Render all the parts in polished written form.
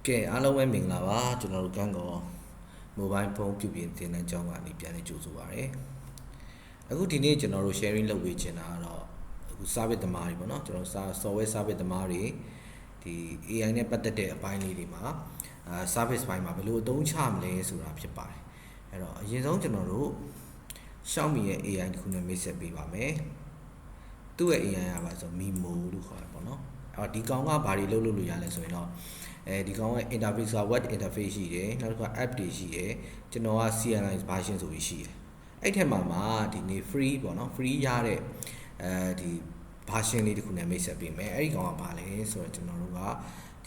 ကဲအားလုံးပဲမင်္ဂလာပါကျွန်တော်တို့ကန်းကော mobile phone ပြုပြင်သင်တန်းကျောင်းကနေပြန်လည်ကြိုဆိုပါရစေအခုဒီနေ့ကျွန်တော်တို့ sharing လုပ်ပေးချင်တာကတော့အခု service သမားတွေပေါ့နော်ကျွန်တော် software service သမားတွေဒီ AI နဲ့ပတ်သက်တဲ့အပိုင်းလေးတွေမှာservice ဘိုင်းမှာဘယ်လိုအသုံးချမလဲဆိုတာဖြစ်ပါတယ်အဲ့တော့အရင်ဆုံးကျွန်တော်တို့ Xiaomi ရဲ့ AI တစ်ခုနဲ့မိတ်ဆက်ပေးပါမယ်သူ့ရဲ့ AI ကပါဆို Mimo လို့ခေါ်တယ်ပေါ့နော်အဲ့တော့ဒီကောင်ကဘာတွေလုပ်လို့ရလဲဆိုရင်တော့ဒီကောင်ရဲ့ interface က web interface ရှိတယ်နောက်တစ်ခါ app တွေရှိတယ်ကျွန်တော်က CLI version ဆိုပြီးရှိတယ်အဲ့ထက်မှာဒီနေ့ free ပေါ့နော် free ရတဲ့ဒီ version လေးတစ်ခုနဲ့မိတ်ဆက်ပေးမယ်အဲ့ဒီကောင်ကဘာလဲဆိုတော့ကျွန်တော်တို့က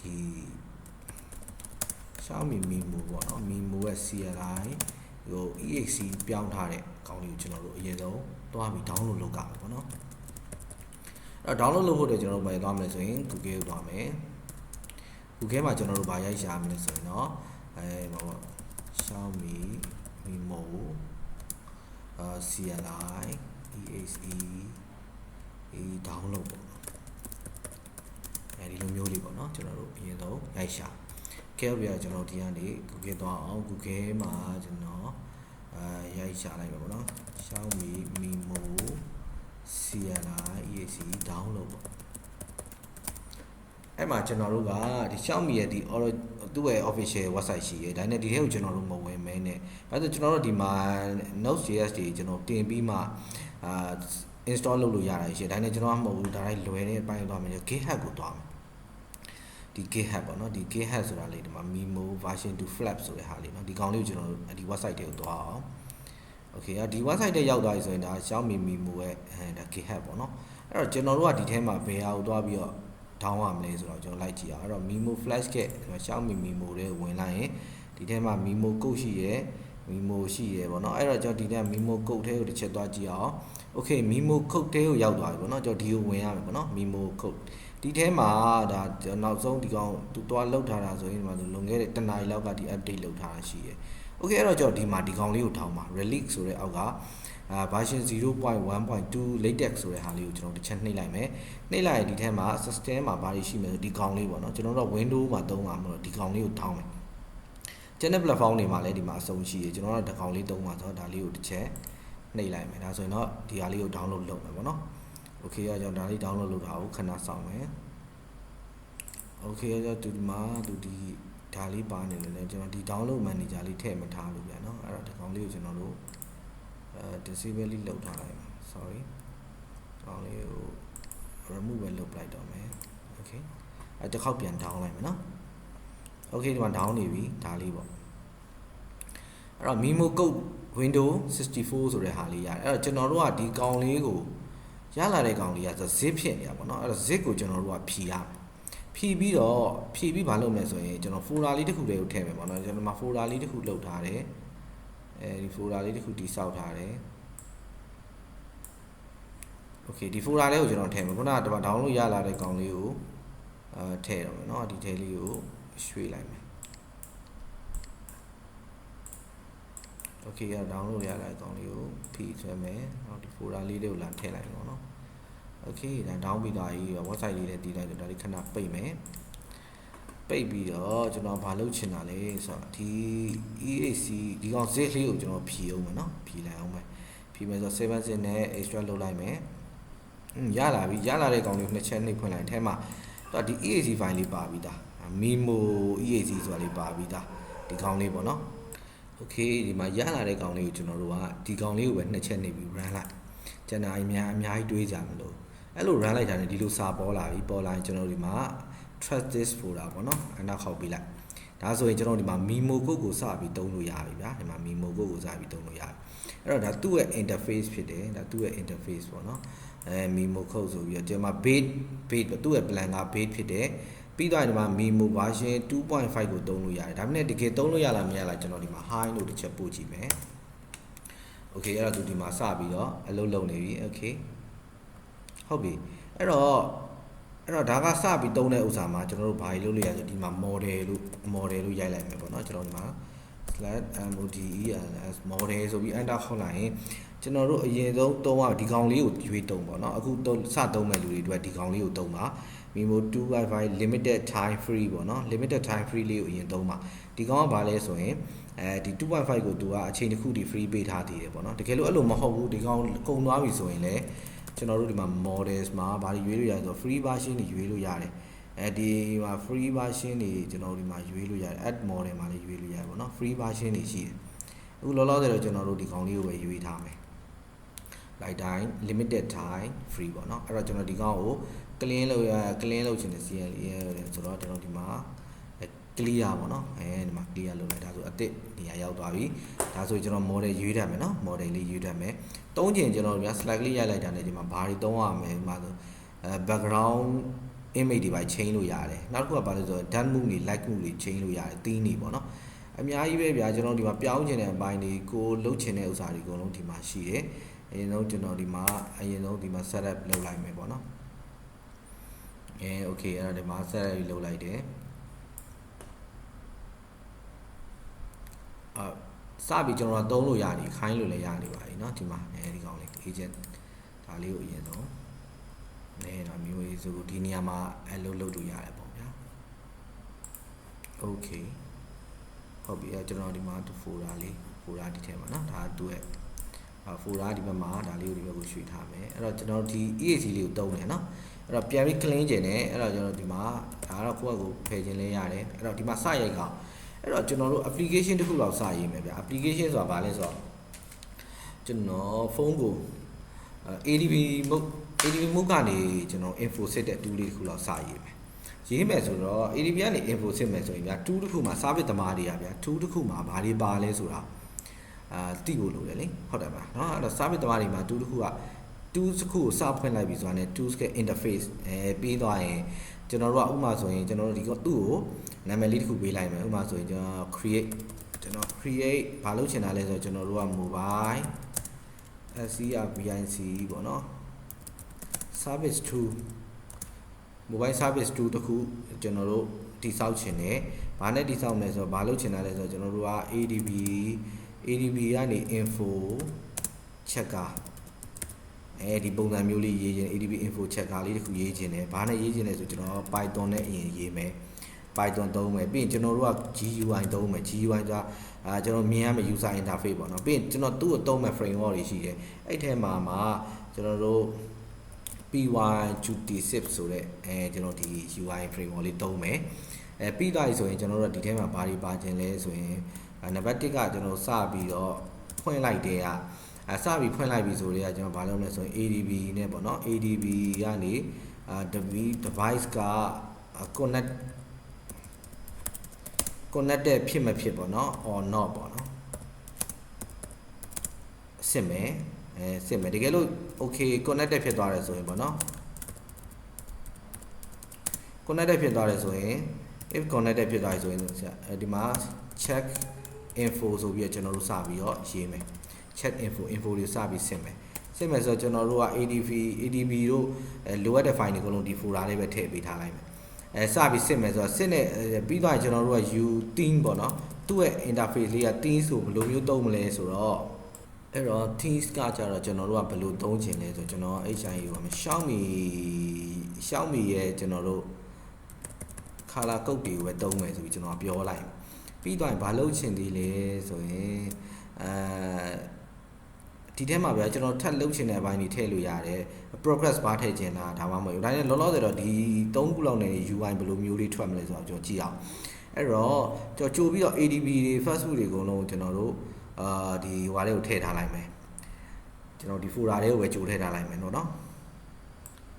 ဒီ Xiaomi Mimo ပေါ့နော် Mimo ရဲ့ CLI ဟို EXE ပြောင်းထားတဲ့ကောင်လေးကိုကျွန်တော်တို့အရင်ဆုံးသွားပြီး download လုပ်ကြမယ်ပေါ့နော်အဲ့တော့ download လုပ်ဖို့အတွက်ကျွန်တော်တို့ဘယ်သွားမလဲဆိုရင် Google ကိုသွားမယ်Google မှာကျွန်တော်တို့ဗာရိုက်ရှာမယ်ဆိုရင်တော့ဘာပေါ့ Xiaomi Mimo CLI EXE download ပေါ့အဲဒီလိုမျိုးလေးပေါ့နော်ကျွန်တော်တို့အရင်ဆုံးရိုက်ရှာခဲပြကျွန်တော်ဒီကနေ Google သွားအောင် Google မှာကျွန်တော်ရိုက်ရှာလိုက်ပါပေါ့နော် Xiaomi Mimo CLI EXE download ပေါ့အဲ့မှာကျွန်တော်တို့ကဒီ Xiaomi ရဲ့ဒီသူ့ရဲ့ official website ရှိတယ်ဒါနဲ့ဒီထဲကိုကျွန်တော်တို့မဝင်မဲနဲ့ဘာလို့ကျွန်တော်တို့ဒီမှာ Node.js တွေကျွန်တော်တင်ပြီးမှinstall လုပ်လို့ရတာရှိတယ်ဒါနဲ့ကျွန်တော်ကမဟုတ်ဘူးဒါတိုင်းလွယ်တဲ့အပိုင်းသွားမယ် GitHub ကိုသွားမယ်ဒီ GitHub ပေါ့နော်ဒီ GitHub ဆိုတာလေဒီမှာ Mimo version 2 flap ဆိုတဲ့ဟာလေးနော်ဒီကောင်လေးကိုကျွန်တော်တို့ဒီ website တွေကိုသွားအောင် okay ဒီ website တွေရောက်သွားပြီဆိုရင်ဒါ Xiaomi Mimo ရဲ့ဒါ GitHub ပေါ့နော်အဲ့တော့ကျွန်တော်တို့ကဒီထဲမှာဘယ်ဟာကိုသွားပြီးတော့down ရမလဲဆိုတော့ကျွန်တော်လိုက်ကြည့်အောင်အဲ့တော့ Mimo Flash က Xiaomi Mimo တွေဝင်လိုက်ရင်ဒီထဲမှာ Mimo code ရှိရယ် Mimo ရှိရယ်ပေါ့နော်အဲ့တော့ကျွန်တော်ဒီထဲ Mimo code ထဲကိုတစ်ချက်သွားကြည့်အောင် Okay Mimo code ထဲကိုရောက်သွားပြီပေါ့နော်ကျွန်တော်ဒီကိုဝင်ရမယ်ပေါ့နော် Mimo code ဒီထဲမှာဒါနောက်ဆုံးဒီကောင်သူသွားလောက်ထားတာဆိုရင်ဒီမှာလွန်ခဲ့တဲ့တနားရီလောက်ကဒီ update လုပ်ထားတာရှိရယ် Okay အဲ့တော့ကျွန်တော်ဒီမှာဒီကောင်လေးကိုထောင်းပါ Relic ဆိုတဲ့အောက်ကversion 0.1.2 latex ဆိုတဲ့ဟာလေးကိုကျွန်တော်တစ်ချက်နှိပ်လိုက်မယ်နှိပ်လိုက်ရင်ဒီထဲမှာ system မှာဘာတွေရှိမလဲဒီကောင်လေးပေါ့နော်ကျွန်တော်တို့ Windows မှာသုံးမှာမလို့ဒီကောင်လေးကိုထောင်းမယ်ကျန်တဲ့ platform တွေမှာလည်းဒီမှာအဆုံးရှိရကျွန်တော်တို့ဒီကောင်လေးသုံးမှာဆိုတော့ဒါလေးကိုတစ်ချက်နှိပ်လိုက်မယ်ဒါဆိုရင်တော့ဒီဟာလေးကို download လုပ်မယ်ပေါ့နော် Okay အဲ့ကျွန်တော်ဒါလေး download လုပ်တာကိုခဏစောင့်မယ် Okay အဲ့တော့ဒီမှာဒီဒါလေးပါနေတယ်ကျွန်တော်ဒီ download manager လေးထည့်မထားလို့ပြန်နော်အဲ့တော့ဒီကောင်လေးကိုကျွန်တော်တို့disable လေးလုပ်ထားလိုက်ပါ sorry ကောင်လေးကို remove ပဲလုပ်လိုက်တော့မယ် okay အဲ့တစ်ခေါက်ပြန် down လိုက်မယ်နော် okay ဒီမှာ down နေပြီဒါလေးပေါ့အဲ့တော့ Mimo code window 64ဆိုတဲ့ဟာလေးရတယ်အဲ့တော့ကျွန်တော်တို့ကဒီကောင်လေးကိုရလာတဲ့ကောင်လေးက zip ဖြစ်နေတာပေါ့နော်အဲ့တော့ zip ကိုကျွန်တော်တို့ကဖြီရမယ်ဖြီပြီးဘာလုပ်မလဲဆိုရင်ကျွန်တော် folder လေးတစ်ခုလေးကိုထည့်မယ်ပေါ့နော်ကျွန်တော်မှာ folder လေးတစ်ခုလုပ်ထားတယ်ဒီ folder လေးတစ်ခုတိစောက်ထားတယ် Okay ဒီ folder လေးကိုကျွန်တော်ထည့်မယ်ခုနကဒီမှာ download ရလာတဲ့ကောင်လေးကိုထည့်တော့မယ်เนาะဒီထဲလေးကိုရွှေ့လိုက်မယ် Okay ရ download ရလာတဲ့ကောင်လေးကိုဖိဆွဲမယ်เนาะဒီ folder လေးတွေကိုလာထည့်လိုက်ပေါ့เนาะ Okay ဒါ down ပြီးသွားပြီ website လေးနဲ့တည်လိုက်တော့ဒါလေးခဏပိတ်မယ်ပိတ်ပြီးတော့ကျွန်တော်ဘာလုပ်ချင်တာလဲဆိုတော့ဒီ EAC ဒီကောင် zip လေးကိုကျွန်တော်ဖြီအောင်မယ်เนาะဖြီလိုက်အောင်မယ်ဖြီမယ်ဆိုတော့ 7 zip နဲ့ extract လုပ်လိုက်မယ်ရလာပြီရလာတဲ့ကောင်လေးကိုနှစ်ချက်နှိပ်ဖွင့်လိုက်အဲမှာတော့ဒီ EAC file လေးပါပြီးသား Mimo EAC ဆိုတာလေးပါပြီးသားဒီကောင်လေးပေါ့နော် Okay ဒီမှာရလာတဲ့ကောင်လေးကိုကျွန်တော်တို့ကဒီကောင်လေးကိုပဲနှစ်ချက်နှိပ်ပြီး run လိုက်ကျန်တာအများကြီးတွေးကြမလို့အဲ့လို run လိုက်တာနဲ့ဒီလိုစာပေါ်လာပြီပေါ်လာရင်ကျွန်တော်ဒီမှာ trust this folder ပေါ့နော်အနောက်ခောက်ပေးလိုက်ဒါဆိုရင်ကျွန်တော်ဒီမှာ Mimo code ကိုစပြီးသုံးလို့ရပြီဗျာဒီမှာ Mimo code ကိုစပြီးသုံးလို့ရပြီအဲ့တော့ဒါသူ့ရဲ့ interface ဖြစ်တယ်ဒါသူ့ရဲ့ interface ပေါ့နော်Mimo code ဆိုပြီးတော့ဒီမှာ base သူ့ရဲ့ plan က base ဖြစ်တယ်ပြီးတော့ဒီမှာ Mimo version 2.5 ကိုသုံးလို့ရတယ်ဒါပေမဲ့တကယ်သုံးလို့ရလားမရလားကျွန်တော်ဒီမှာ high လို့တစ်ချက်ပို့ကြည့်မယ် Okay အဲ့တော့သူဒီမှာစပြီးတော့အလုပ်လုပ်နေပြီ Okay ဟုတ်ပြီအဲ့တော့ဒါကစပြီးသုံးတဲ့ဥစ္စာမှာကျွန်တော်တို့ဘာကြီးလုပ်လို့ရဆိုဒီမှာ model လို့ရိုက်လိုက်မယ်ပေါ့နော်ကျွန်တော်ဒီမှာ /models model ဆိုပြီး enter ခေါက်လိုက်ရင်ကျွန်တော်တို့အရင်ဆုံးသုံးရဒီကောင်လေးကိုရွေးသုံးပေါ့နော်အခုစသုံးမဲ့လူတွေအတွက်ဒီကောင်လေးကိုသုံးပါ Mimo 2 Wi-Fi limited time free ပေါ့နော် limited time free လေးကိုအရင်သုံးပါဒီကောင်ကဘာလဲဆိုရင်ဒီ 2.5 ကိုသူကအချိန်တစ်ခုဒီ free ပေးထားသေးတယ်ပေါ့နော်တကယ်လို့အဲ့လိုမဟုတ်ဘူးဒီကောင်ကုန်သွားပြီဆိုရင်လည်းကျွန်တော်တို့ဒီမှာ models မှာဘာတွေရွေးလို့ရလဲဆိုတော့ free version တွေရွေးလို့ရတယ်ဒီမှာ free version တွေကျွန်တော်တို့ဒီမှာရွေးလို့ရတယ် add model မှာလည်းရွေးလို့ရတယ်ပေါ့နော် free version တွေရှိတယ်အခုလောလောဆယ်တော့ကျွန်တော်တို့ဒီကောင်လေးကိုပဲရွေးထားမယ် like time limited time free ပေါ့နော်အဲ့တော့ကျွန်တော်ဒီကောင်ကို clean လုပ်ချင်တယ် CL ဆိုတော့ကျွန်တော်ဒီမှာ clear ပေါ့နော်ဒီမှာ clear လုပ်လိုက်ဒါဆိုအသစ်နေရာရောက်သွားပြီဒါဆိုကျွန်တော် model ရွေးတတ်မယ်နော် model လေးရွေးတတ်မယ်သုံးချင်ကျွန်တော်တို့ select လေးရိုက်လိုက်တာနဲ့ဒီမှာဘာတွေသုံးရမလဲဒီမှာဆိုbackground image တွေပါ change လို့ရတယ်နောက်တစ်ခုကဘာလဲဆိုတော့ done move တွေ like move တွေ change လို့ရတယ် theme တွေပေါ့နော်အများကြီးပဲဗျာကျွန်တော်ဒီမှာပြောင်းချင်တဲ့အပိုင်းတွေကိုလုပ်ချင်တဲ့ဥစ္စာတွေအကုန်လုံးဒီမှာရှိတယ်အရင်ဆုံးကျွန်တော်ဒီမှာ setup လုပ်လိုက်မယ်ပေါ့နော်okay အဲ့တော့ဒီမှာ setup လုပ်လိုက်တယ်စပြီးကျွန်တော်သုံးလို့ရနေခိုင်းလို့လည်းရနေပါပြီเนาะဒီမှာဒီကောင်လေး agent ဒါလေးကိုအရင်ဆုံးတော့မျိုးရေးဆိုဒီနေရာမှာအလုပ်လုပ်လို့ရတယ်ပေါ့ဗျာ okay ဟုတ်ပြီကျွန်တော်ဒီမှာ folder ဒီထဲမှာเนาะဒါသူ့ရဲ့folder ဒီဘက်မှာဒါလေးကိုဒီဘက်ကိုရွှေ့ထားမယ်အဲ့တော့ကျွန်တော်ဒီ EAC လေးကိုတုံးတယ်เนาะအဲ့တော့ပြန်ပြီး clean ကျင်တယ်အဲ့တော့ကျွန်တော်ဒီမှာဒါတော့ကိုယ့်ကိုဖယ်ခြင်းလဲရတယ်အဲ့တော့ဒီမှာစရိုက်ကောင်အဲ့တော့ကျွန်တော်တို့ application တစ်ခုလောက်စရေးမယ်ဗျ application ဆိုတာဘာလဲဆိုတော့ကျွန်တော်ဖုန်းကိုADB mode ကနေကျွန်တော် info set တဲ့ tool လေးတစ်ခုလောက်စရေးမယ်ရေးမယ်ဆိုတော့ ADB ကနေ info set မယ်ဆိုရင်ဗျ tool တစ်ခုမှာ service သမားတွေကဗျ tool တစ်ခုမှာဘာတွေပါလဲဆိုတာသိဖို့လိုတယ်လေဟုတ်တယ်ပါเนาะအဲ့တော့ service သမားတွေမှာ tool တစ်ခုက tools တစ်ခုကိုစဖွင့်လိုက်ပြီဆိုတာနဲ့ tools ရဲ့ interface ပြီးသွားရင်ကျွန်တော်တို့ကဥပမာဆိုရင်ကျွန်တော်တို့ဒီကသူ့ကိုနာမည်လေးတစ်ခုပေးလိုက်မယ်ဥပမာဆိုရင်ကျွန်တော် create ဘာလုပ်ချင်တာလဲဆိုတော့ကျွန်တော်တို့က mobile SCRBIC ပေါ့နော် service 2 mobile service 2တခုကျွန်တော်တို့တိစောက်ချင်တယ်ဘာနဲ့တိစောက်မလဲဆိုတော့ဘာလုပ်ချင်တာလဲဆိုတော့ကျွန်တော်တို့က ADB ကနေ info checker ဒီပုံစံမျိုးလေးရေးခြင်း ADB info checker လေးတခုရေးခြင်းတယ်ဘာနဲ့ရေးခြင်းလဲဆိုကျွန်တော် Python နဲ့အရင်ရေးမယ် Python သုံးမယ်ပြီးရင်ကျွန်တော်တို့က GUI သုံးမယ် GUI ကကျွန်တော်မြင်ရမယ့် user interface ပေါ့နော်ပြီးရင်ကျွန်တော်သူ့ကိုသုံးမဲ့ framework တွေရှိတယ်အဲ့ထဲမှာကျွန်တော်တို့ PY2D6 ဆိုတဲ့ကျွန်တော်ဒီ UI framework လေးသုံးမယ်ပြီးသွားပြီဆိုရင်ကျွန်တော်တို့ဒီထဲမှာဘာတွေပါခြင်းလဲဆိုရင်နံပါတ်1ကကျွန်တော်စပြီးတော့ဖွင့်လိုက်တဲ့စပြီးဖွင့်လိုက်ပြီဆိုတော့ကျွန်တော်ဘာလုပ်မလဲဆိုရင် ADB နဲ့ပေါ့နော် ADB ကနေdevice က connected ဖြစ်မဖြစ်ပေါ့နော် or not ပေါ့နော်စစ်မယ်တကယ်လို့ okay connected ဖြစ်သွားတယ်ဆိုရင်ပေါ့နော် connected ဖြစ်သွားတယ်ဆိုရင် if connected ဖြစ်သွားပြီဆိုရင်ဒီမှာ check info ဆိုပြီးတော့ကျွန်တော်တို့စပြီးတော့ရေးမယ် check info တွေစပြီးစစ်မယ်ဆိုတော့ကျွန်တော်တို့က ADB တို့လိုအပ်တဲ့ file တွေအကုန်လုံးဒီ folder လေးပဲထည့်ပေးထားလိုက်မယ်စပြီးစစ်မယ်ဆိုတော့စစ်နဲ့ပြီးသွားရင်ကျွန်တော်တို့က u theme ပေါ့နော်သူ့ရဲ့ interface လေးက theme ဆိုဘယ်လိုမျိုးသုံးမလဲဆိုတော့အဲ့တော့ themes ကကြတော့ကျွန်တော်တို့ကဘယ်လိုသုံးချင်လဲဆိုတော့ကျွန်တော် HIA ပါမယ် Xiaomi ရဲ့ကျွန်တော်တို့ color code တွေကိုပဲသုံးမယ်ဆိုပြီးကျွန်တော်ပြောလိုက်ပြီးသွားရင်ဘာလုပ်ချင်သေးလဲဆိုရင်ဒီထဲမှာဗျာကျွန်တော်ထပ်လုပ်ချင်တဲ့အပိုင်းတွေထည့်လို့ရတယ် progress bar ထည့်ချင်တာဒါမှမဟုတ်ဘူးဒါနဲ့လောလောဆယ်တော့ဒီ3ခုလောက်နဲ့ UI ဘယ်လိုမျိုးလေးထွက်မလဲဆိုတော့ကျွန်တော်ကြည့်အောင်အဲ့တော့ကျွန်တော်ကြိုပြီးတော့ ADB တွေ Facebook တွေအကုန်လုံးကျွန်တော်တို့ဒီဟွာလေးကိုထည့်ထားလိုက်မယ်ကျွန်တော်ဒီ folder လေးကိုပဲကြိုထည့်ထားလိုက်မယ်နော်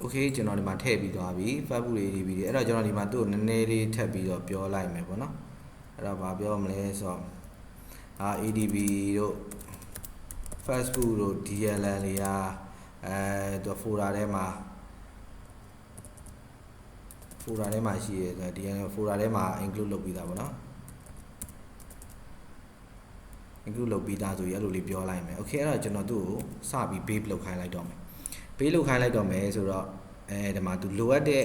okay ကျွန်တော်ဒီမှာထည့်ပြီးသွားပြီ Facebook တွေ ADB တွေအဲ့တော့ကျွန်တော်ဒီမှာသူ့ကိုနည်းနည်းလေးထပ်ပြီးတော့ပြောလိုက်မယ်ပေါ့နော်အဲ့တော့ဘာပြောမလဲဆိုတော့ADB တို့ Facebook တို့ DLL တွေကသူ folder ထဲမှာရှိရတယ်ဒီ folder ထဲမှာ include လုပ်ပြီးသားပေါ့နော် include လုပ်ပြီးသားဆိုရင်အဲ့လိုလေးပြောလိုက်မယ် okay အဲ့တော့ကျွန်တော်သူ့ကိုစပြီး base လုပ်ခိုင်းလိုက်တော့မယ် base လုပ်ခိုင်းလိုက်တော့မယ်ဆိုတော့ဒီမှာသူလိုအပ်တဲ့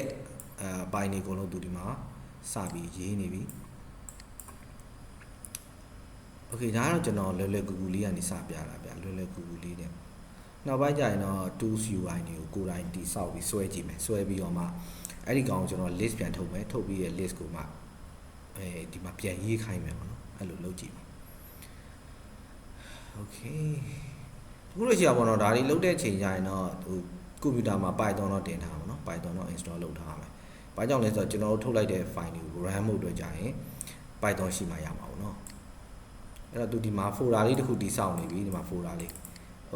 ပိုင်းတွေအကုန်လုံးသူဒီမှာစပြီးရေးနေပြီ okay ဒါကတော့ကျွန်တော်လွယ်လွယ်ကူကူလေးကနေစပြတာဗျလွယ်လွယ်ကူကူလေးနဲ့နောက်ပိုင်းကျရင်တော့ tools UI တွေကိုကိုယ်တိုင်တိစောက်ပြီးဆွဲကြည့်မယ်ဆွဲပြီးတော့မှ အဲ့ဒီကောင်ကျွန်တော် list ပြန်ထုတ်မယ်ထုတ်ပြီးရဲ့ list ကိုမှဒီမှာပြန်ရေးခိုင်းမယ်ပေါ့နော်အဲ့လိုလုပ်ကြည့်ပါ okay အခုလိုရှိရပါတော့ဒါတွေလုပ်တဲ့ချိန်ကျရင်တော့ဟိုကွန်ပျူတာမှာ Python တော့တင်ထားပါတော့ Python တော့ install လုပ်ထားရမယ်။ဘာကြောင့်လဲဆိုတော့ကျွန်တော်တို့ထုတ်လိုက်တဲ့ file တွေကို run လုပ်အတွက်ကြာရင် Python ရှိမှရမှာပေါ့နော်။အဲ့တော့သူဒီမှာ folder လေးတစ်ခုတည်ဆောက်နေပြီဒီမှာ folder လေး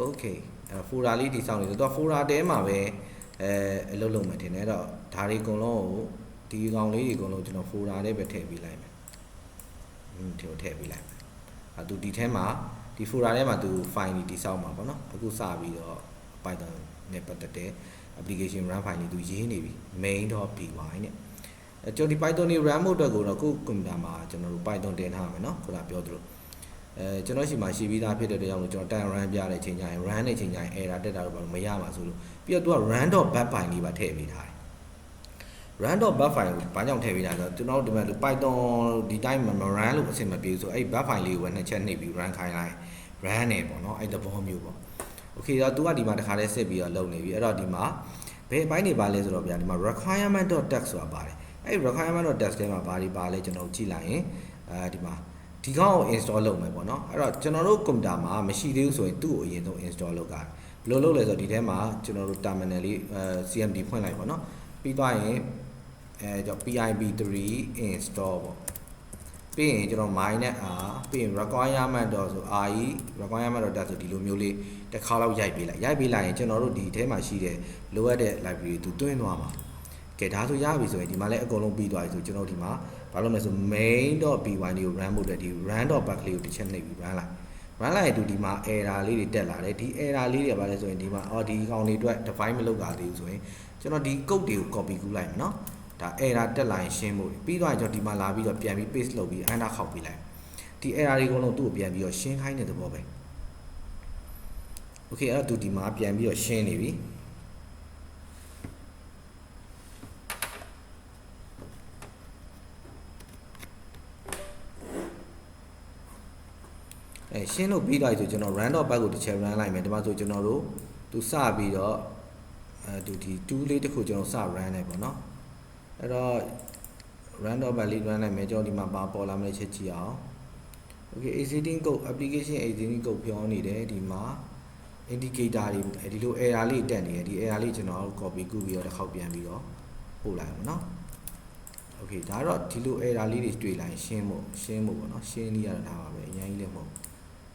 okay အဲ့တော့ folder လေးတည်ဆောက်နေဆိုတော့ folder တဲမှာပဲအလုပ်လုပ်မယ်ထင်တယ်အဲ့တော့ဒါတွေအကုန်လုံးကိုဒီကောင်လေးတွေအကုန်လုံးကျွန်တော် folder လေးပဲထည့်ပေးလိုက်မယ်။ထည့်ပေးလိုက်မယ်။အဲ့သူဒီထဲမှာဒီ folder ထဲမှာသူ file တွေတည်ဆောက်မှာပေါ့နော်အခုစပြီးတော့ Python နဲ့ပတ်သက်တဲ့ application run file တွေသူရေးနေပြီ main.py နဲ့ကျွန်တော်ဒီ Python တွေ run ဖို့အတွက်ကိုတော့ကိုယ်ကွန်ပျူတာမှာကျွန်တော်တို့ Python တင်ထားမယ်နော်ခုနပြောသလိုကျွန်တော်ရှိမှရှိပြီးသားဖြစ်တဲ့အတွက်ကြောင့်လို့ကျွန်တော် time run ပြတဲ့အချိန်ကျရင် run တဲ့ချိန်ကျရင် error တက်တာတော့ဘာလို့မရမှာဆိုလို့ပြီးတော့သူက run.bat file လေးပါထည့်ပေးထားတယ် run.bat file ကိုဘာကြောင့်ထည့်ပေးတာလဲဆိုတော့ကျွန်တော်တို့ဒီမှာ Python ဒီတိုင်းမ run လို့အဆင်မပြေဘူးဆိုအဲ့ bat file လေးကိုနှစ်ချက်နှိပ်ပြီး run ခိုင်းလိုက် run နေပေါ့နော်အဲ့သဘောမျိုးပေါ့ okay တော့ तू ကဒီမှာတခါလဲစစ်ပြီးတော့လုပ်နေပြီအဲ့တော့ဒီမှာဘယ်အပိုင်းတွေပါလဲဆိုတော့ဗျာဒီမှာ requirement.text ဆိုတာပါတယ်အဲ့ requirement.text ထဲမှာဘာတွေပါလဲကျွန်တော်ကြည့်လိုက်ရင်ဒီမှာဒီကောင်ကို install လုပ်မယ်ပေါ့နော်အဲ့တော့ကျွန်တော်တို့ကွန်ပျူတာမှာမရှိသေးဘူးဆိုရင်သူ့ကိုအရင်ဆုံး install လုပ်ကြတယ်ဘယ်လိုလုပ်လဲဆိုတော့ဒီထဲမှာကျွန်တော်တို့ terminal လေးCMD ဖွင့်လိုက်ပေါ့နော်ပြီးသွားရင်ကျွန်တော် pip3 install ပေါ့ပြီးရင်ကျွန်တော် my နဲ့ r ပြီးရင် requirement တော့ဆို re requirement.text ဆိုဒီလိုမျိုးလေးတစ်ခါလောက်ရိုက်ပေးလိုက်ရင်ကျွန်တော်တို့ဒီထဲမှာရှိတဲ့လိုအပ်တဲ့ library သူတွင်းသွားမှာကဲဒါဆိုရပြီဆိုရင်ဒီမှာလည်းအကုန်လုံးပြီးသွားပြီဆိုကျွန်တော်ဒီမှာဘာလို့လဲဆို main.py လေးကို run ဖို့အတွက်ဒီ run.bat လေးကိုတစ်ချက်နှိပ်ပြီး run လိုက်သူဒီမှာ error လေးတွေတက်လာတယ်ဒီ error လေးတွေဘာလဲဆိုရင်ဒီမှာဒီကောင်တွေအတွက် define မလုပ်တာသေးဘူးဆိုရင်ကျွန်တော်ဒီ code တွေကို copy ကူးလိုက်မယ်နော်ဒါ error တက်လာရင်ရှင်းဖို့ပြီးသွားရင်ကျွန်တော်ဒီမှာလာပြီးတော့ပြန်ပြီး paste လုပ်ပြီး enter ခောက်ပေးလိုက်ဒီ error တွေအကုန်လုံးသူ့ကိုပြန်ပြီးတော့ရှင်းခိုင်းတဲ့သဘောပဲ okay အဲ့တော့သူဒီမှာပြန်ပြီးတော့ရှင်းနေပြီရှင်းလို့ပြီးသွားပြီဆိုကျွန်တော် run.bat ကိုတစ်ချက် run လိုက်မယ်ဒီမှာဆိုကျွန်တော်တို့သူစပြီးတော့သူဒီ tool လေးတစ်ခုကျွန်တော်စ run နေပေါ့နော်အဲ့တော့ run.bat လေး run လိုက်မယ်ကျွန်တော်ဒီမှာပါပေါ်လာမလဲချက်ကြည့်အောင် okay exiting code application exiting code ပြောနေတယ်ဒီမှာ indicator တွေဒီလို error လေးတက်နေတယ်ဒီ error လေးကျွန်တော် copy ကူးပြီးတော့တစ်ခေါက်ပြန်ပြီးတော့ပို့လိုက်အောင်နော် okay ဒါတော့ဒီလို error လေးတွေတွေ့လာရင်ရှင်းဖို့ပေါ့နော်ရှင်းနေရတာပါပဲအရင်ကြီးလည်းမဟုတ်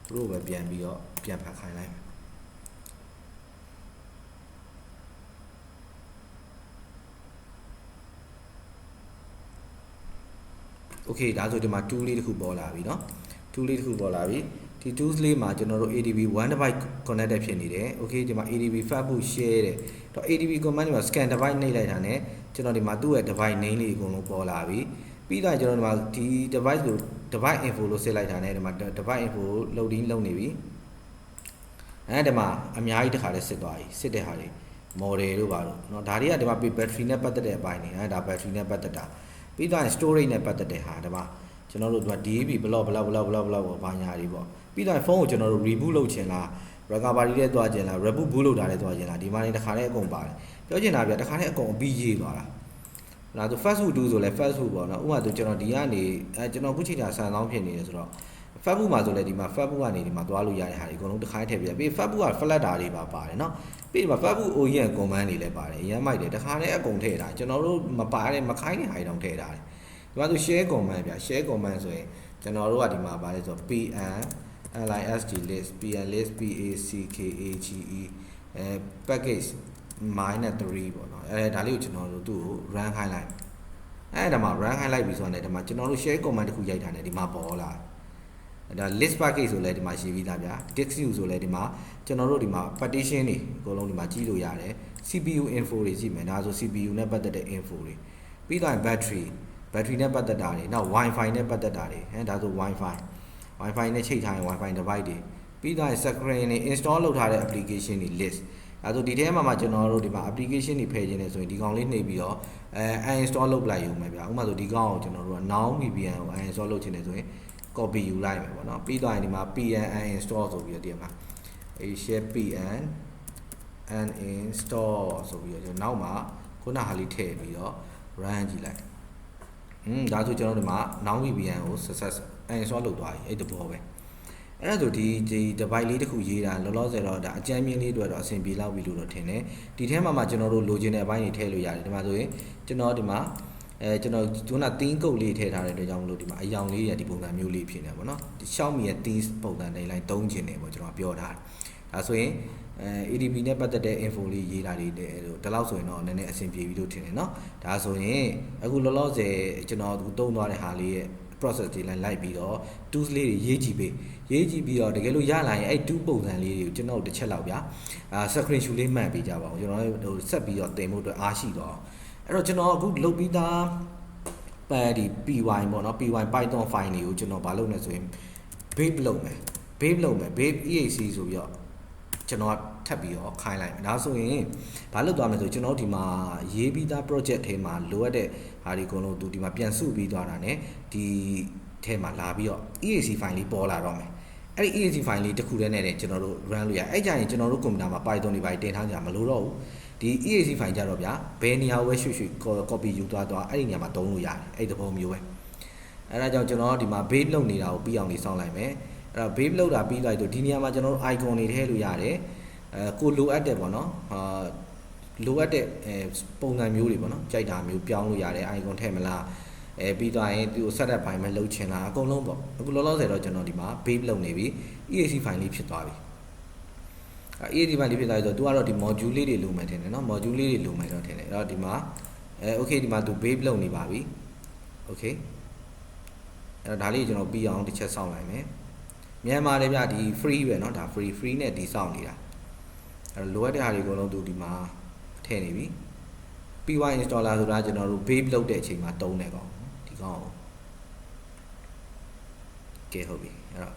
သူတို့ပဲပြန်ပြီးတော့ပြန်ဖတ်ခိုင်းလိုက်မယ်okay ဒါဆိုဒီမှာ tool လေးတစ်ခုပေါ်လာပြီเนาะ tool လေးတစ်ခုပေါ်လာပြီဒီ tools လေးမှာကျွန်တော်တို့ adb 1 device connected ဖြစ်နေတယ် okay ဒီမှာ adb facebook share တဲ့တော့ adb command ဒီမှာ scan device နှိပ်လိုက်တာ ਨੇ ကျွန်တော်ဒီမှာသူ့ရဲ့ device name လေးအကုန်လုံးပေါ်လာပြီပြီးတော့ကျွန်တော်ဒီမှာဒီ device ကို device info လို့စစ်လိုက်တာ ਨੇ ဒီမှာ device info loading လုပ်နေပြီဒီမှာအများကြီးတခါလဲစစ်သွားပြီစစ်တဲ့ဟာတွေ model တို့ပါလို့เนาะဒါတွေကဒီမှာ battery နဲ့ပတ်သက်တဲ့အပိုင်းတွေဒါ battery နဲ့ပတ်သက်တာပြီးတော့ storage နဲ့ပတ်သက်တဲ့ဟာဒီမှာကျွန်တော်တို့ဒီ DAB ဘလောက်ဘာညာတွေပေါ့ပြီးတော့ဖုန်းကိုကျွန်တော်တို့ reboot လုပ်ချင်လား recovery နဲ့တွားချင်လား reboot boot လုပ်တာနဲ့တွားချင်လားဒီမှာနေတစ်ခါလဲအကုန်ပါတယ်ပြောချင်တာပြတစ်ခါလဲအကုန်အပြီးရေးသွားတာလာသူ fast food ဆိုလဲ fast food ပေါ့နော်ဥပမာသူကျွန်တော်ဒီကနေကျွန်တော်ခုချိန်တာဆန်ဆောင်ဖြစ်နေတယ်ဆိုတော့ Facebook မှာဆိုလဲဒီမှာ Facebook ကနေဒီမှာတွားလို့ရတဲ့ဟာတွေအကုန်လုံးတစ်ခါထည့်ပြီးပြီး Facebook က flat တာတွေပါပါတယ်နော်ပြီးဒီမှာ Facebook OEM command တွေလည်းပါတယ်အရင်မိုက်တယ်တစ်ခါလဲအကုန်ထည့်တာကျွန်တော်တို့မပါတဲ့မခိုင်းတဲ့ဟာတွေတောင်ထည့်တာတယ်ဒီမှာသူ share command ဗျာ share command ဆိုရင်ကျွန်တော်တို့ကဒီမှာပါလဲဆိုတော့ pn list list pn list package package -3 ပေါ့နော်ဒါလေးကိုကျွန်တော်တို့သူ့ကို run ခိုင်းလိုက်ဒါမှ run ခိုင်းလိုက်ပြီဆိုတော့ဒီမှာကျွန်တော်တို့ share command တစ်ခုရိုက်ထားတယ်ဒီမှာပေါ်လာဒါ list package ဆိုလဲဒီမှာရှိပြီးသားဗျာ disk view ဆိုလဲဒီမှာကျွန်တော်တို့ဒီမှာ partition တွေအကုန်လုံးဒီမှာကြည့်လို့ရတယ် CPU info တွေကြည့်မယ်ဒါဆို CPU နဲ့ပတ်သက်တဲ့ info တွေပြီးတော့ battery နဲ့ပတ်သက်တာတွေနောက် wifi နဲ့ပတ်သက်တာတွေဒါဆို wifi နဲ့ချိန်ထားရင် wifi device တွေပြီးတော့ screen တွေ install လုပ်ထားတဲ့ application တွေ list ဒါဆိုဒီထဲမှာကျွန်တော်တို့ဒီမှာ application တွေဖယ်ခြင်းလဲဆိုရင်ဒီကောင်လေးနှိပ်ပြီးတော့uninstall လုပ်လိုက်ရုံပဲဗျာဥပမာဆိုဒီကောင်ကိုကျွန်တော်တို့က now VPN ကို uninstall လုပ်ခြင်းလဲဆိုရင် copy ယူလိုက်မယ်ပေါ့နော်ပြီးတော့ဒီမှာ pn uninstall ဆိုပြီးတော့ဒီမှာshare pn uninstall ဆိုပြီးတော့ကျွန်တော်နောက်မှာ ခုနဟာလေးထည့်ပြီးတော့ run ကြည့်လိုက်ဒါဆိုကျွန်တော်ဒီမှာ now VPN ကို success install လုပ်သွားပြီအဲ့တဘောပဲအဲ့ဒါဆိုဒီ device လေးတစ်ခုရေးတာလောလောဆယ်တော့ဒါအကြမ်းမြင့်လေးအတွက်တော့အဆင်ပြေလောက်ပြီလို့တော့ထင်တယ်ဒီထဲမှာကျွန်တော်တို့လိုချင်တဲ့အပိုင်းတွေထည့်လို့ရတယ်ဒီမှာဆိုရင်ကျွန်တော်ဒီမှာကျွန်တော်ခုန theme code လေးထည့်ထားတဲ့အတွက်ကြောင့်မလို့ဒီမှာအယောင်လေးရဒီပုံစံမျိုးလေးဖြစ်နေပါတော့ဒီ Xiaomi ရဲ့ theme ပုံစံတိုင်းလိုက်သုံးချင်တယ်ပေါ့ကျွန်တော်ပြောထားတယ်ဒါဆိုရင်ADB နဲ့ပတ်သက်တဲ့ info လေးရေးတာတွေဒီလောက်ဆိုရင်တော့နည်းနည်းအဆင်ပြေပြီလို့ထင်တယ်เนาะဒါဆိုရင်အခုလောလောဆယ်ကျွန်တော်သုံးသွားတဲ့ဟာလေးရဲ့ process တွေလိုက်ပြီးတော့ tools လေးတွေရေးကြည့်ပြီးတော့တကယ်လို့ရလာရင်အဲ့ tool ပုံစံလေးတွေကိုကျွန်တော်တစ်ချက်လောက်ဗျာscreen shoot လေးမှန်ပေးကြပါဦးကျွန်တော်တို့ဆက်ပြီးတော့တင်ဖို့အတွက်အားရှိတော့အဲ့တော့ကျွန်တော်အခုလုပ်ပြီးသားဒီ py ပေါ့နော် py python file တွေကိုကျွန်တော်မလုပ်နဲ့ဆိုရင် babe လုပ်မယ် babe eac ဆိုပြီးတော့ကျွန်တော်ထပ်ပြီးတော့ခိုင်းလိုက်ဒါဆိုရင်ဘာလုပ်သွားမလဲဆိုကျွန်တော်ဒီမှာရေးပြီးသား project ထဲမှာလိုအပ်တဲ့ဟာဒီအကုန်လုံးသူဒီမှာပြန်စုပြီးသွားတာ ਨੇ ဒီထဲမှာလာပြီးတော့ eac file လေးပေါ်လာတော့မယ်အဲ့ဒီ eac file လေးတစ်ခုတည်းနဲ့ကျွန်တော်တို့ run လို့ရအဲ့ကြရင်ကျွန်တော်တို့ကွန်ပျူတာမှာ python တွေပါတင်ထားကြမလို့တော့ဘူးဒီ eac file ကြတော့ဗျာဘယ်နေရာကိုပဲရွှေ့ copy ယူသွားအဲ့ဒီနေရာမှာသုံးလို့ရတယ်အဲ့ဒီသဘောမျိုးပဲအဲ့ဒါကြောင့်ကျွန်တော်ဒီမှာ base လုပ်နေတာကိုပြီးအောင်နေစောင့်လိုက်မယ်အဲ့တော့ base လုပ်တာပြီးလိုက်တော့ဒီနေရာမှာကျွန်တော်တို့ icon တွေထည့်လို့ရတယ်ကိုလိုအပ်တဲ့ပေါ့နော်လိုအပ်တဲ့ပုံစံမျိုးတွေပေါ့နော်ကြိုက်တာမျိုးပြောင်းလို့ရတယ် icon ထည့်မလားပြီးသွားရင်သူ့ setup ပိုင်းမှာလုပ်ချင်တာအကုန်လုံးပေါ့အခုလောလောဆယ်တော့ကျွန်တော်ဒီမှာ base လုပ်နေပြီ eac file လေးဖြစ်သွားပြီeac file လေးဖြစ်သွားပြီဆိုတော့သူကတော့ဒီ module လေးတွေလိုမယ်ထင်တယ်နော် module လေးတွေလိုမယ်တော့ထင်တယ်အဲ့တော့ဒီမှာokay ဒီမှာသူ base လုပ်နေပါပြီ okay အဲ့တော့ဒါလေးကျွန်တော်ပြီးအောင်တစ်ချက်စောင့်လိုက်မယ်မြန်မာလည်းဗျဒီ free ပဲเนาะဒါ free နဲ့ဒီစောင့်နေတာအဲ့တော့လိုအပ်တဲ့ဟာတွေအကုန်လုံးသူဒီမှာထည့်နေပြီ py installer ဆိုတာကျွန်တော်တို့ base လုပ်တဲ့အချိန်မှာတုံးတယ်ကောင်ဒီကောင်ကဲဟုတ်ပြီအဲ့တော့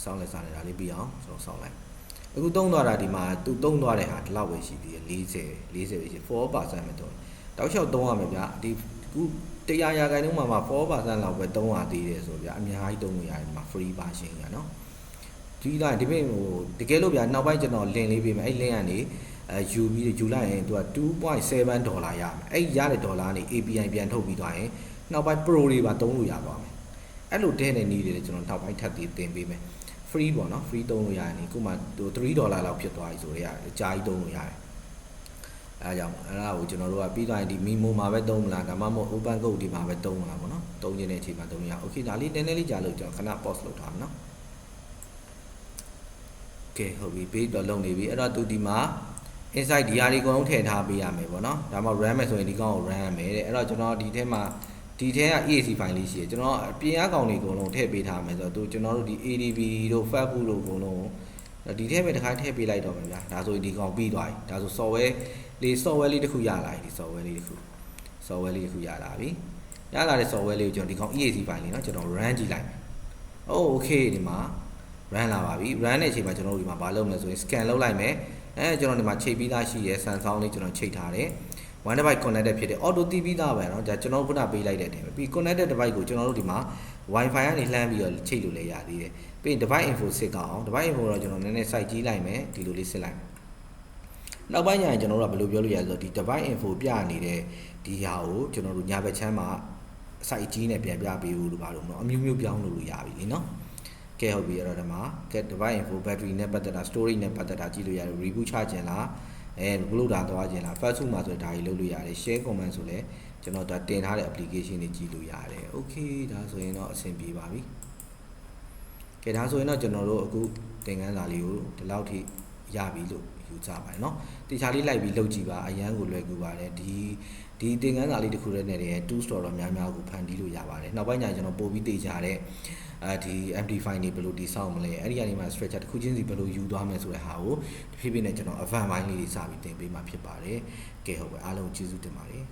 စောင့်လိုက်စားနေတာလေးပြီးအောင်ကျွန်တော်စောင့်လိုက်အခုတုံးသွားတာဒီမှာသူတုံးသွားတဲ့ဟာဒီလောက်ပဲရှိသေးတယ်40ပဲရှိ 4% ပဲတုံးတောက်လျှောက်တုံးရမယ်ဗျဒီခု100 ရာခိုင်နှုန်းမှာ4% လောက်ပဲတုံးရသေးတယ်ဆိုဗျအများကြီးတုံးလို့ရတယ်ဒီမှာ free version ကနော်ဒီလိုက်ဒီပြင်ဟိုတကယ်လို့ဗျနောက်ပိုင်းကျွန်တော်လင်လေးပေးမယ်အဲ့လင်ကနေယူပြီးယူလိုက်ရင်သူက $2.7 ဒေါ်လာရမယ်အဲ့ရတဲ့ဒေါ်လာကနေ API ပြန်ထုတ်ပြီးသွားရင်နောက်ပိုင်း pro တွေပါသုံးလို့ရသွားမယ်အဲ့လိုတဲ့နေနေတယ်ကျွန်တော်နောက်ပိုင်းထပ်ပြီးတင်ပေးမယ် free ပေါ့နော် free သုံးလို့ရတယ်နေခုမှ$3လောက်ဖြစ်သွားပြီဆိုတော့အကြာကြီးသုံးလို့ရတယ်အဲကြောင့်အဲ့ဒါကိုကျွန်တော်တို့ကပြီးသွားရင်ဒီ memo မှာပဲသုံးမလားဒါမှမဟုတ် open code ဒီမှာပဲသုံးမလားပေါ့နော်သုံးခြင်းတဲ့အချိန်မှာသုံးရအောင် okay ဒါလေးနည်းနည်းလေးကြာလို့ကျွန်တော်ခဏ pause လုပ်ထားမယ်နော် okay ဟုတ်ပြီ page တော့လုပ်နေပြီအဲ့တော့သူဒီမှာ inside ဒီဟာတွေအကုန်လုံးထည့်ထားပေးရမယ်ပေါ့နော်ဒါမှ run မယ်ဆိုရင်ဒီကောင်ကို run ရမယ်တဲ့အဲ့တော့ကျွန်တော်ဒီထဲမှာဒီထဲက eac file လေးရှိတယ်ကျွန်တော်အပြင်အကောင်တွေအကုန်လုံးထည့်ပေးထားမယ်ဆိုတော့ကျွန်တော်တို့ဒီ adb တို့ facebook တို့အကုန်လုံးဒီထဲမှာတစ်ခါထည့်ပေးလိုက်တော့မယ်ဗျာဒါဆိုဒီကောင်ပြီးသွားပြီဒါဆို software လေးတစ်ခုရလာပြီဒီ software လေးတစ်ခုရလာပြီရလာတဲ့ software လေးကိုကျွန်တော်ဒီကောင် eac file လေးเนาะကျွန်တော် run ကြည့်လိုက်မယ် okay ဒီမှာ run လာပါပြီ run တဲ့အချိန်မှာကျွန်တော်တို့ဒီမှာဘာလုပ်မလဲဆိုရင် scan လုပ်လိုက်မယ်ကျွန်တော်ဒီမှာချိန်ပြီးသားရှိရဲ Samsung လေးကျွန်တော်ချိန်ထားတယ် one device connected ဖြစ်တယ် auto တီးပြီးသားပဲเนาะဒါကျွန်တော်ခုနပေးလိုက်တဲ့အချိန်ပဲပြီး connected device ကိုကျွန်တော်တို့ဒီမှာ wifi ကနေလှမ်းပြီးတော့ချိန်လို့လည်းရသေးတယ်ပြီးရင် device info စစ်ကောက်အောင် device info တော့ကျွန်တော်နည်းနည်း site ကြီးလိုက်မယ်ဒီလိုလေးစစ်လိုက်နောက်ပိုင်းညာရင်ကျွန်တော်တို့ကဘယ်လိုပြောလို့ရလဲဆိုတော့ဒီ device info ပြနေတဲ့ဒီဟာကိုကျွန်တော်တို့ညာဘက်ချမ်းမှာ site ကြီးနဲ့ပြန်ပြပေးဖို့လိုပါလို့เนาะအမျိုးမျိုးပြောင်းလို့ရပြီလေเนาะကဲဟုတ်ပြီအဲ့တော့ဒီမှာကဲ device info battery နဲ့ပတ်သက်တာ storage နဲ့ပတ်သက်တာကြည့်လို့ရတယ် reboot ချခြင်းလားဘလို့တာသွားခြင်းလား Facebook မှာဆိုဒါကြီးလုပ်လို့ရတယ် share comment ဆိုလဲကျွန်တော်ဒါတင်ထားတဲ့ application တွေကြည့်လို့ရတယ် okay ဒါဆိုရင်တော့အဆင်ပြေပါပြီကဲဒါဆိုရင်တော့ကျွန်တော်တို့အခုသင်ခန်းစာလေးကိုဒီလောက်ထိရပြီလို့ယူကြပါတယ်เนาะတခြားလေးလိုက်ပြီးလုပ်ကြည့်ပါအရန်ကိုလွယ်ကူပါတယ်ဒီသင်ခန်းစာလေးတစ်ခုတည်းနဲ့တည်း tool store တော့များများကိုဖန်တီးလို့ရပါတယ်နောက်ပိုင်းကျရင်ကျွန်တော်ပို့ပြီးသိကြတဲ့ဒီ empty file တွေဘယ်လိုတည်ဆောက်မလဲအဲ့ဒီကနေမှ structure တစ်ခုချင်းစီဘယ်လိုယူသွားမလဲဆိုတဲ့ဟာကိုတဖြည်းဖြည်းနဲ့ကျွန်တော် advanced ပိုင်းလေးတွေစပြီးသင်ပေးမှာဖြစ်ပါတယ်ကဲဟုတ်ပဲအားလုံးကျေးဇူးတင်ပါတယ်